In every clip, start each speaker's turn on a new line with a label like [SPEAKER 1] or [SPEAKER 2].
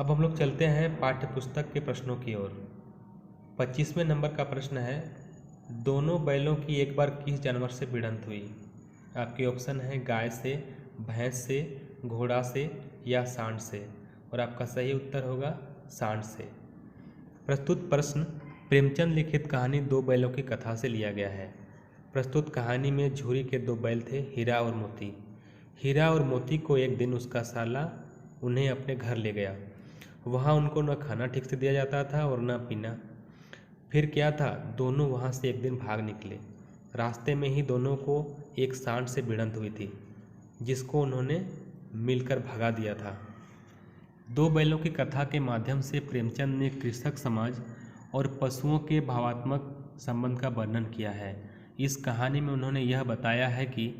[SPEAKER 1] अब हम लोग चलते हैं पाठ्य पुस्तक के प्रश्नों की ओर। 25वें नंबर का प्रश्न है, दोनों बैलों की एक बार किस जानवर से भिड़ंत हुई? आपके ऑप्शन है गाय से, भैंस से, घोड़ा से या सांड से, और आपका सही उत्तर होगा सांड से। प्रस्तुत प्रश्न प्रेमचंद लिखित कहानी दो बैलों की कथा से लिया गया है। प्रस्तुत कहानी में झूरी के दो बैल थे, हीरा और मोती। हीरा और मोती को एक दिन उसका साला उन्हें अपने घर ले गया। वहाँ उनको न खाना ठीक से दिया जाता था और न पीना। फिर क्या था, दोनों वहाँ से एक दिन भाग निकले। रास्ते में ही दोनों को एक सांड से भिड़ंत हुई थी, जिसको उन्होंने मिलकर भगा दिया था। दो बैलों की कथा के माध्यम से प्रेमचंद ने कृषक समाज और पशुओं के भावात्मक संबंध का वर्णन किया है। इस कहानी में उन्होंने यह बताया है कि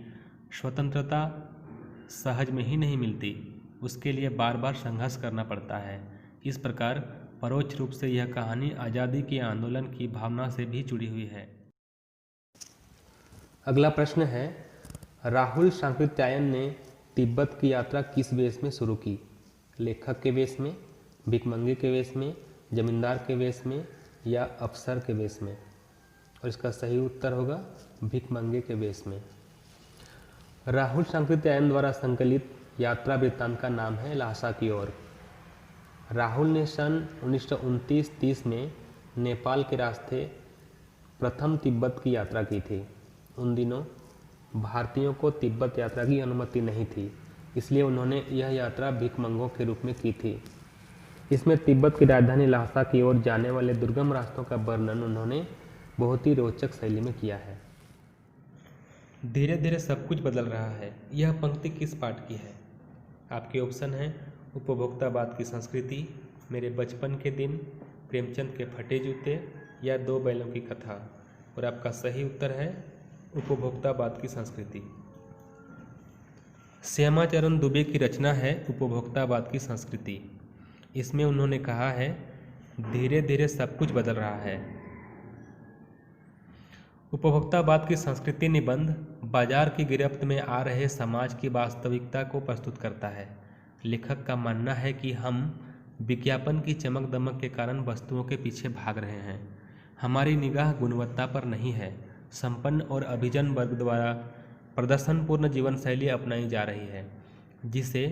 [SPEAKER 1] स्वतंत्रता सहज में ही नहीं मिलती, उसके लिए बार बार संघर्ष करना पड़ता है। इस प्रकार परोक्ष रूप से यह कहानी आज़ादी के आंदोलन की भावना से भी जुड़ी हुई है। अगला प्रश्न है, राहुल सांकृत्यायन ने तिब्बत की यात्रा किस वेश में शुरू की? लेखक के वेश में, भिखमंगे के वेश में, जमींदार के वेश में या अफसर के वेश में? और इसका सही उत्तर होगा भिखमंगे के वेश में। राहुल सांकृत्यायन द्वारा संकलित यात्रा वृत्तांत का नाम है ल्हासा की ओर। राहुल ने सन 1929-30 में नेपाल के रास्ते प्रथम तिब्बत की यात्रा की थी। उन दिनों भारतीयों को तिब्बत यात्रा की अनुमति नहीं थी, इसलिए उन्होंने यह यात्रा भिखमंगों के रूप में की थी। इसमें तिब्बत की राजधानी ल्हासा की ओर जाने वाले दुर्गम रास्तों का वर्णन उन्होंने बहुत ही रोचक शैली में किया है। धीरे धीरे सब कुछ बदल रहा है, यह पंक्ति किस पाठ की है? आपके ऑप्शन हैं उपभोक्तावाद की संस्कृति, मेरे बचपन के दिन, प्रेमचंद के फटे जूते या दो बैलों की कथा। और आपका सही उत्तर है उपभोक्तावाद की संस्कृति। श्यामाचरण दुबे की रचना है उपभोक्तावाद की संस्कृति। इसमें उन्होंने कहा है, धीरे धीरे सब कुछ बदल रहा है। उपभोक्तावाद की संस्कृति निबंध बाजार की गिरफ्त में आ रहे समाज की वास्तविकता को प्रस्तुत करता है। लेखक का मानना है कि हम विज्ञापन की चमक दमक के कारण वस्तुओं के पीछे भाग रहे हैं। हमारी निगाह गुणवत्ता पर नहीं है। संपन्न और अभिजन वर्ग द्वारा प्रदर्शनपूर्ण जीवन शैली अपनाई जा रही है, जिसे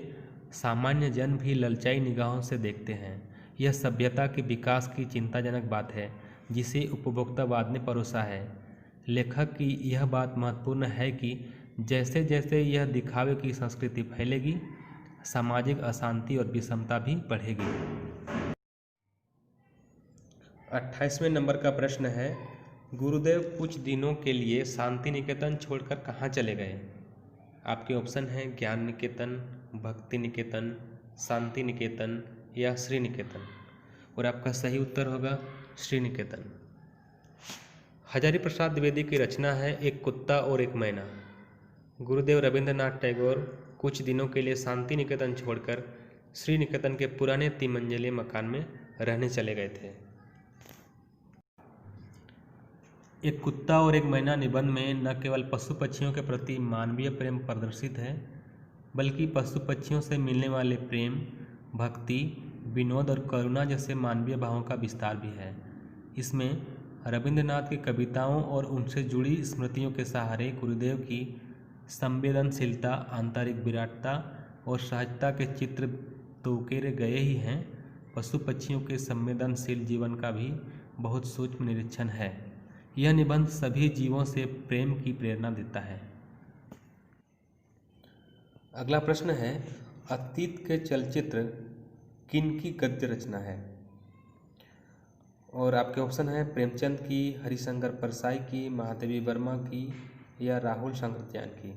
[SPEAKER 1] सामान्य जन भी ललचाई निगाहों से देखते हैं। यह सभ्यता के विकास की चिंताजनक बात है, जिसे उपभोक्तावाद ने परोसा है। लेखक की यह बात महत्वपूर्ण है कि जैसे जैसे यह दिखावे की संस्कृति फैलेगी, सामाजिक अशांति और विषमता भी बढ़ेगी। 28वें नंबर का प्रश्न है, गुरुदेव कुछ दिनों के लिए शांति निकेतन छोड़कर कहाँ चले गए? आपके ऑप्शन हैं ज्ञान निकेतन, भक्ति निकेतन, शांति निकेतन या श्री निकेतन। और आपका सही उत्तर होगा श्री निकेतन। हजारी प्रसाद द्विवेदी की रचना है एक कुत्ता और एक मैना। गुरुदेव रविंद्रनाथ टैगोर कुछ दिनों के लिए शांति निकेतन छोड़कर श्री निकेतन के पुराने 3 मंजिले मकान में रहने चले गए थे। एक कुत्ता और एक मैना निबंध में न केवल पशु पक्षियों के प्रति मानवीय प्रेम प्रदर्शित है, बल्कि पशु पक्षियों से मिलने वाले प्रेम, भक्ति, विनोद और करुणा जैसे मानवीय भावों का विस्तार भी है। इसमें रविंद्रनाथ की कविताओं और उनसे जुड़ी स्मृतियों के सहारे गुरुदेव की संवेदनशीलता, आंतरिक विराटता और सहजता के चित्र तो उकेरे गए ही हैं, पशु पक्षियों के संवेदनशील जीवन का भी बहुत सूक्ष्म निरीक्षण है। यह निबंध सभी जीवों से प्रेम की प्रेरणा देता है। अगला प्रश्न है, अतीत के चलचित्र किनकी गद्य रचना है? और आपके ऑप्शन है प्रेमचंद की, हरिशंकर परसाई की, महादेवी वर्मा की या राहुल सांकृत्यायन की।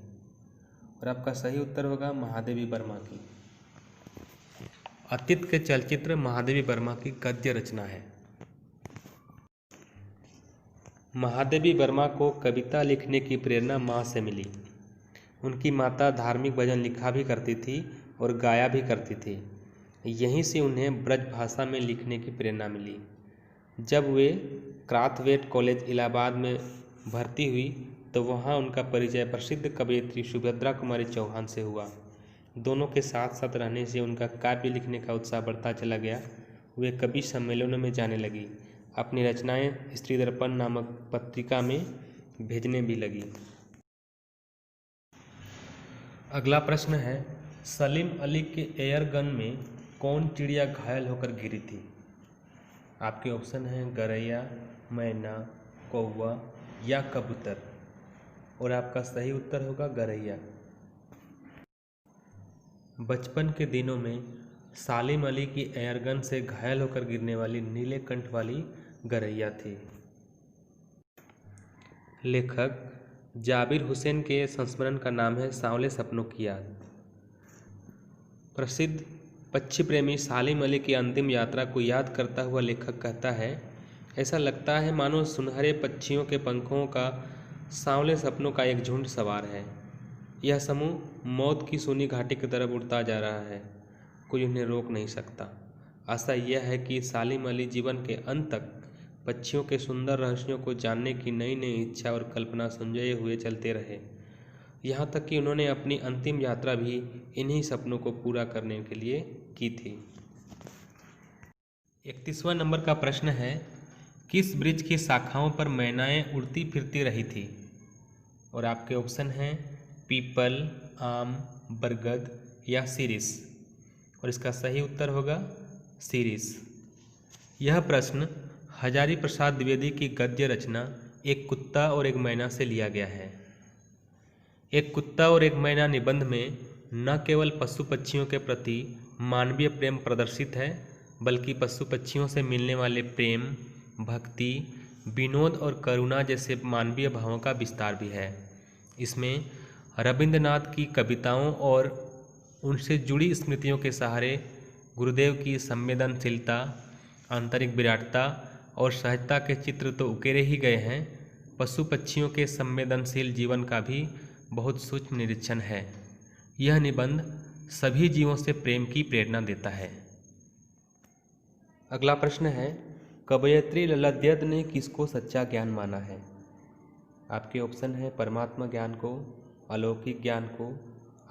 [SPEAKER 1] और आपका सही उत्तर होगा महादेवी वर्मा की। अतीत के चलचित्र महादेवी वर्मा की गद्य रचना है। महादेवी वर्मा को कविता लिखने की प्रेरणा माँ से मिली। उनकी माता धार्मिक भजन लिखा भी करती थी और गाया भी करती थी। यहीं से उन्हें ब्रज भाषा में लिखने की प्रेरणा मिली। जब वे क्राथवेट कॉलेज इलाहाबाद में भर्ती हुई तो वहाँ उनका परिचय प्रसिद्ध कवयित्री सुभद्रा कुमारी चौहान से हुआ। दोनों के साथ साथ रहने से उनका काव्य लिखने का उत्साह बढ़ता चला गया। वे कवि सम्मेलनों में जाने लगी, अपनी रचनाएं स्त्री दर्पण नामक पत्रिका में भेजने भी लगी। अगला प्रश्न है, सलीम अली के एयर गन में कौन चिड़िया घायल होकर गिरी थी? आपके ऑप्शन हैं गौरैया, मैना, कौवा या कबूतर, और आपका सही उत्तर होगा गौरैया। बचपन के दिनों में सलीम अली की एयरगन से घायल होकर गिरने वाली नीले कंठ वाली गौरैया थी। लेखक जाबिर हुसैन के संस्मरण का नाम है सांवले सपनों की याद। प्रसिद्ध पक्षी प्रेमी सलीम अली की अंतिम यात्रा को याद करता हुआ लेखक कहता है, ऐसा लगता है मानो सुनहरे पक्षियों के पंखों का सांवले सपनों का एक झुंड सवार है। यह समूह मौत की सूनी घाटी की तरफ उड़ता जा रहा है, कोई उन्हें रोक नहीं सकता। आशा यह है कि सलीम अली जीवन के अंत तक पक्षियों के सुंदर रहस्यों को जानने की नई नई इच्छा और कल्पना संजोए हुए चलते रहे, यहाँ तक कि उन्होंने अपनी अंतिम यात्रा भी इन्हीं सपनों को पूरा करने के लिए की थी। 31वां नंबर का प्रश्न है, किस वृक्ष की शाखाओं पर मैनाएं उड़ती फिरती रही थी? और आपके ऑप्शन हैं पीपल, आम, बरगद या शीरिस, और इसका सही उत्तर होगा शीरिस। यह प्रश्न हजारी प्रसाद द्विवेदी की गद्य रचना एक कुत्ता और एक मैना से लिया गया है। एक कुत्ता और एक मैना निबंध में न केवल पशु पक्षियों के प्रति मानवीय प्रेम प्रदर्शित है, बल्कि पशु पक्षियों से मिलने वाले प्रेम, भक्ति, विनोद और करुणा जैसे मानवीय भावों का विस्तार भी है। इसमें रविंद्रनाथ की कविताओं और उनसे जुड़ी स्मृतियों के सहारे गुरुदेव की संवेदनशीलता, आंतरिक विराटता और सहजता के चित्र तो उकेरे ही गए हैं, पशु पक्षियों के संवेदनशील जीवन का भी बहुत सूक्ष्म निरीक्षण है। यह निबंध सभी जीवों से प्रेम की प्रेरणा देता है। अगला प्रश्न है, कवयित्री ललाद्यत ने किसको सच्चा ज्ञान माना है? आपके ऑप्शन है परमात्मा ज्ञान को, अलौकिक ज्ञान को,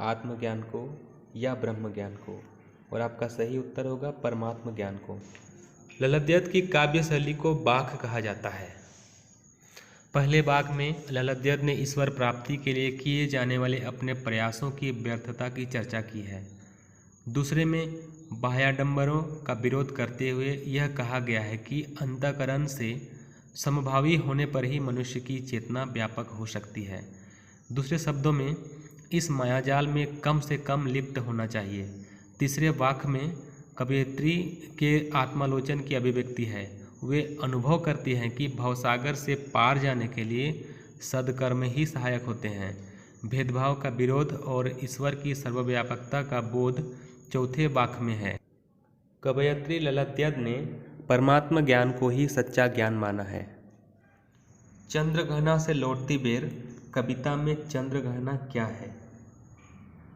[SPEAKER 1] आत्मज्ञान को या ब्रह्म ज्ञान को, और आपका सही उत्तर होगा परमात्मा ज्ञान को। ललाद्यत की काव्य शैली को बाख कहा जाता है। पहले बाख में ललाद्यत ने ईश्वर प्राप्ति के लिए किए जाने वाले अपने प्रयासों की व्यर्थता की चर्चा की है। दूसरे में बाह्याडंबरों का विरोध करते हुए यह कहा गया है कि अंतःकरण से समभावी होने पर ही मनुष्य की चेतना व्यापक हो सकती है। दूसरे शब्दों में इस मायाजाल में कम से कम लिप्त होना चाहिए। तीसरे वाक्य में कवयित्री के आत्मालोचन की अभिव्यक्ति है। वे अनुभव करती हैं कि भवसागर से पार जाने के लिए सद्कर्म ही सहायक होते हैं। भेदभाव का विरोध और ईश्वर की सर्वव्यापकता का बोध चौथे वाक्य में है। कवयित्री ललाद्यत ने परमात्मा ज्ञान को ही सच्चा ज्ञान माना है। चंद्रगहना से लौटती बेर कविता में चंद्रगहना क्या है?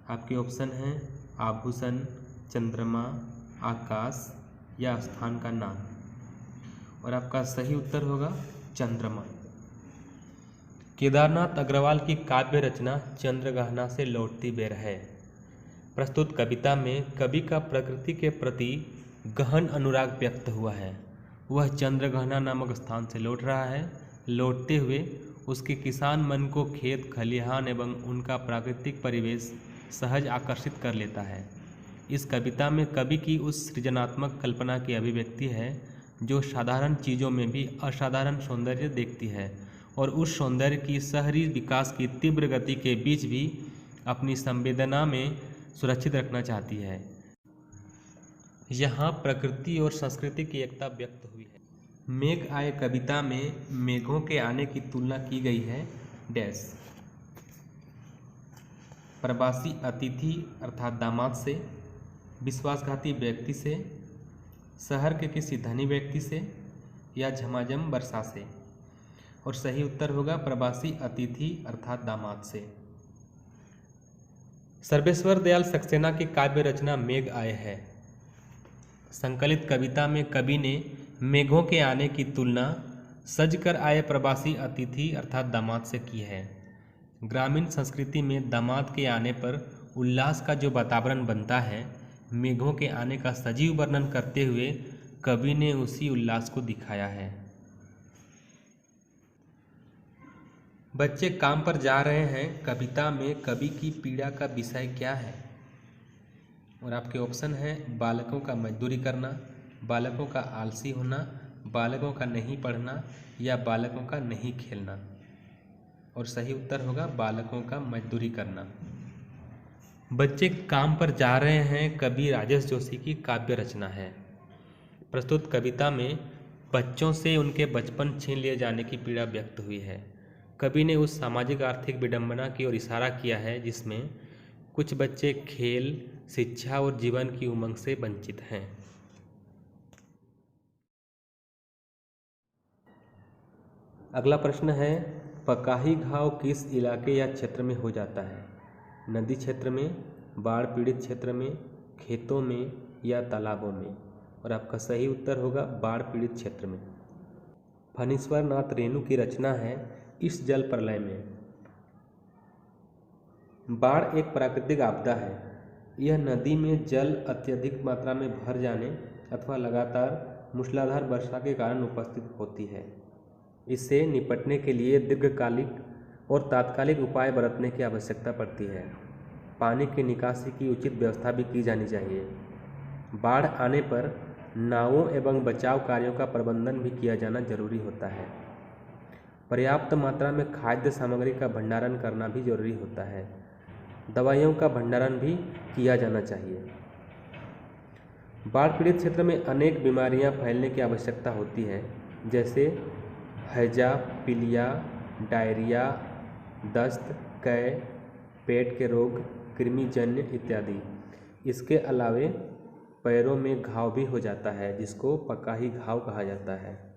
[SPEAKER 1] आपके ऑप्शन हैं आभूषण, चंद्रमा, आकाश या स्थान का नाम, और आपका सही उत्तर होगा चंद्रमा। केदारनाथ अग्रवाल की काव्य रचना चंद्रगहना से लौटती बेर है। प्रस्तुत कविता में कवि का प्रकृति के प्रति गहन अनुराग व्यक्त हुआ है। वह चंद्रगहना नामक स्थान से लौट रहा है। लौटते हुए उसके किसान मन को खेत खलिहान एवं उनका प्राकृतिक परिवेश सहज आकर्षित कर लेता है। इस कविता में कवि की उस सृजनात्मक कल्पना की अभिव्यक्ति है जो साधारण चीज़ों में भी असाधारण सौंदर्य देखती है और उस सौंदर्य की शहरी विकास की तीव्र गति के बीच भी अपनी संवेदना में सुरक्षित रखना चाहती है। यहाँ प्रकृति और संस्कृति की एकता व्यक्त हुई है। मेघ आए कविता में मेघों के आने की तुलना की गई है डैश, प्रवासी अतिथि अर्थात दामाद से, विश्वासघाती व्यक्ति से, शहर के किसी धनी व्यक्ति से या झमाझम वर्षा से, और सही उत्तर होगा प्रवासी अतिथि अर्थात दामाद से। सर्वेश्वर दयाल सक्सेना की काव्य रचना मेघ आए है। संकलित कविता में कवि ने मेघों के आने की तुलना सजकर आए प्रवासी अतिथि अर्थात दामाद से की है। ग्रामीण संस्कृति में दामाद के आने पर उल्लास का जो वातावरण बनता है, मेघों के आने का सजीव वर्णन करते हुए कवि ने उसी उल्लास को दिखाया है। बच्चे काम पर जा रहे हैं, कविता में कवि की पीड़ा का विषय क्या है? और आपके ऑप्शन है बालकों का मजदूरी करना, बालकों का आलसी होना, बालकों का नहीं पढ़ना या बालकों का नहीं खेलना। और सही उत्तर होगा बालकों का मजदूरी करना। बच्चे काम पर जा रहे हैं कवि राजेश जोशी की काव्य रचना है। प्रस्तुत कविता में बच्चों से उनके बचपन छीन लिए जाने की पीड़ा व्यक्त हुई है। कवि ने उस सामाजिक आर्थिक विडंबना की ओर इशारा किया है जिसमें कुछ बच्चे खेल, शिक्षा और जीवन की उमंग से वंचित हैं। अगला प्रश्न है, पकाही घाव किस इलाके या क्षेत्र में हो जाता है? नदी क्षेत्र में, बाढ़ पीड़ित क्षेत्र में, खेतों में या तालाबों में। और आपका सही उत्तर होगा बाढ़ पीड़ित क्षेत्र में। फणीश्वर नाथ रेणु की रचना है इस जल प्रलय में। बाढ़ एक प्राकृतिक आपदा है। यह नदी में जल अत्यधिक मात्रा में भर जाने अथवा लगातार मूसलाधार वर्षा के कारण उपस्थित होती है। इससे निपटने के लिए दीर्घकालिक और तात्कालिक उपाय बरतने की आवश्यकता पड़ती है। पानी की निकासी की उचित व्यवस्था भी की जानी चाहिए। बाढ़ आने पर नावों एवं बचाव कार्यों का प्रबंधन भी किया जाना जरूरी होता है। पर्याप्त मात्रा में खाद्य सामग्री का भंडारण करना भी जरूरी होता है। दवाइयों का भंडारण भी किया जाना चाहिए। बाढ़ पीड़ित क्षेत्र में अनेक बीमारियां फैलने की आवश्यकता होती है, जैसे हैजा, पीलिया, डायरिया, दस्त, कै, पेट के रोग, कृमिजन्य इत्यादि। इसके अलावे पैरों में घाव भी हो जाता है, जिसको पकाही घाव कहा जाता है।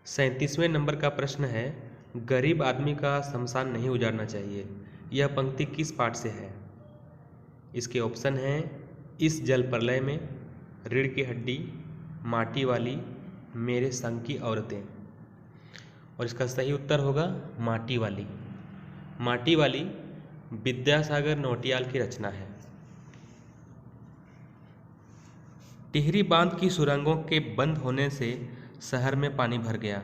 [SPEAKER 1] 37वें नंबर का प्रश्न है, गरीब आदमी का शमशान नहीं उजाड़ना चाहिए। यह पंक्ति किस पाठ से है? इसके ऑप्शन हैं इस जल प्रलय में, रीढ़ की हड्डी, माटी वाली, मेरे संग की औरतें। और इसका सही उत्तर होगा माटी वाली। माटी वाली विद्यासागर नौटियाल की रचना है। टिहरी बांध की सुरंगों के बंद होने से शहर में पानी भर गया।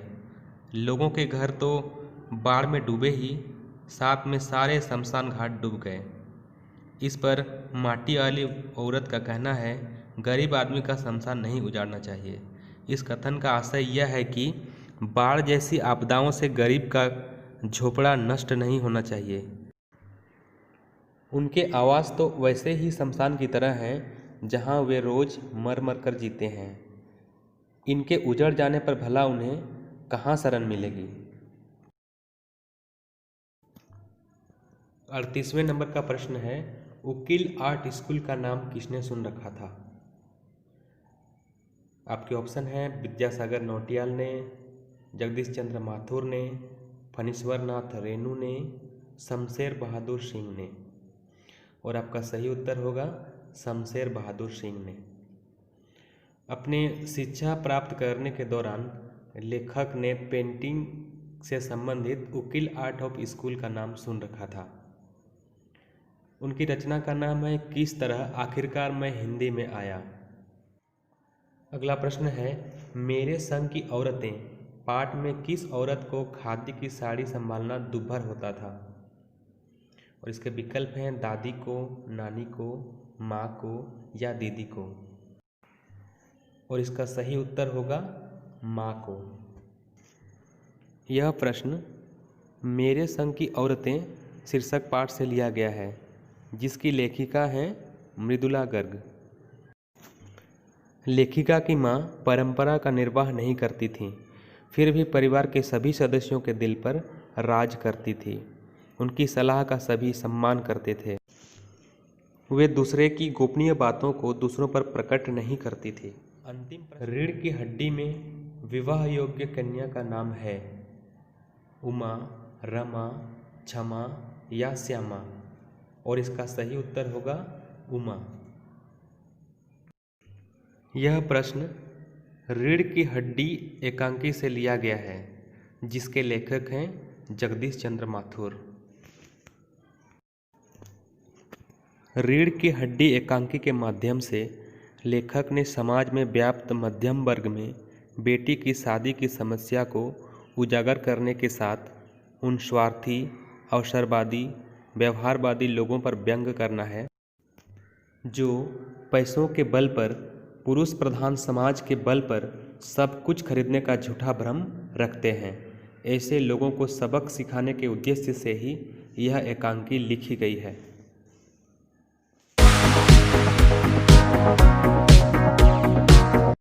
[SPEAKER 1] लोगों के घर तो बाढ़ में डूबे ही, साथ में सारे शमशान घाट डूब गए। इस पर माटी वाली औरत का कहना है, गरीब आदमी का शमशान नहीं उजाड़ना चाहिए। इस कथन का आशय यह है कि बाढ़ जैसी आपदाओं से गरीब का झोपड़ा नष्ट नहीं होना चाहिए। उनके आवास तो वैसे ही शमशान की तरह हैं, जहां वे रोज मर मर कर जीते हैं। इनके उजड़ जाने पर भला उन्हें कहाँ शरण मिलेगी। 38वें नंबर का प्रश्न है, उकील आर्ट स्कूल का नाम किसने सुन रखा था? आपके ऑप्शन हैं विद्यासागर नौटियाल ने, जगदीश चंद्र माथुर ने, फणीश्वर नाथ रेणु ने, शमशेर बहादुर सिंह ने। और आपका सही उत्तर होगा शमशेर बहादुर सिंह ने। अपने शिक्षा प्राप्त करने के दौरान लेखक ने पेंटिंग से संबंधित उकील आर्ट ऑफ स्कूल का नाम सुन रखा था। उनकी रचना का नाम है किस तरह आखिरकार मैं हिंदी में आया। अगला प्रश्न है, मेरे संग की औरतें पाठ में किस औरत को खादी की साड़ी संभालना दुभर होता था? और इसके विकल्प हैं दादी को, नानी को, माँ को या दीदी को। और इसका सही उत्तर होगा माँ को। यह प्रश्न मेरे संग की औरतें शीर्षक पाठ से लिया गया है, जिसकी लेखिका हैं मृदुला गर्ग। लेखिका की माँ परंपरा का निर्वाह नहीं करती थीं, फिर भी परिवार के सभी सदस्यों के दिल पर राज करती थी। उनकी सलाह का सभी सम्मान करते थे। वे दूसरे की गोपनीय बातों को दूसरों पर प्रकट नहीं करती थी। अंतिम रीढ़ की हड्डी में विवाह योग्य कन्या का नाम है उमा, रमा, क्षमा या श्यामा। और इसका सही उत्तर होगा उमा। यह प्रश्न रीढ़ की हड्डी एकांकी से लिया गया है, जिसके लेखक हैं जगदीश चंद्र माथुर। रीढ़ की हड्डी एकांकी के माध्यम से लेखक ने समाज में व्याप्त मध्यम वर्ग में बेटी की शादी की समस्या को उजागर करने के साथ उन स्वार्थी, अवसरवादी, व्यवहारवादी लोगों पर व्यंग करना है जो पैसों के बल पर, पुरुष प्रधान समाज के बल पर सब कुछ खरीदने का झूठा भ्रम रखते हैं। ऐसे लोगों को सबक सिखाने के उद्देश्य से ही यह एकांकी लिखी गई है।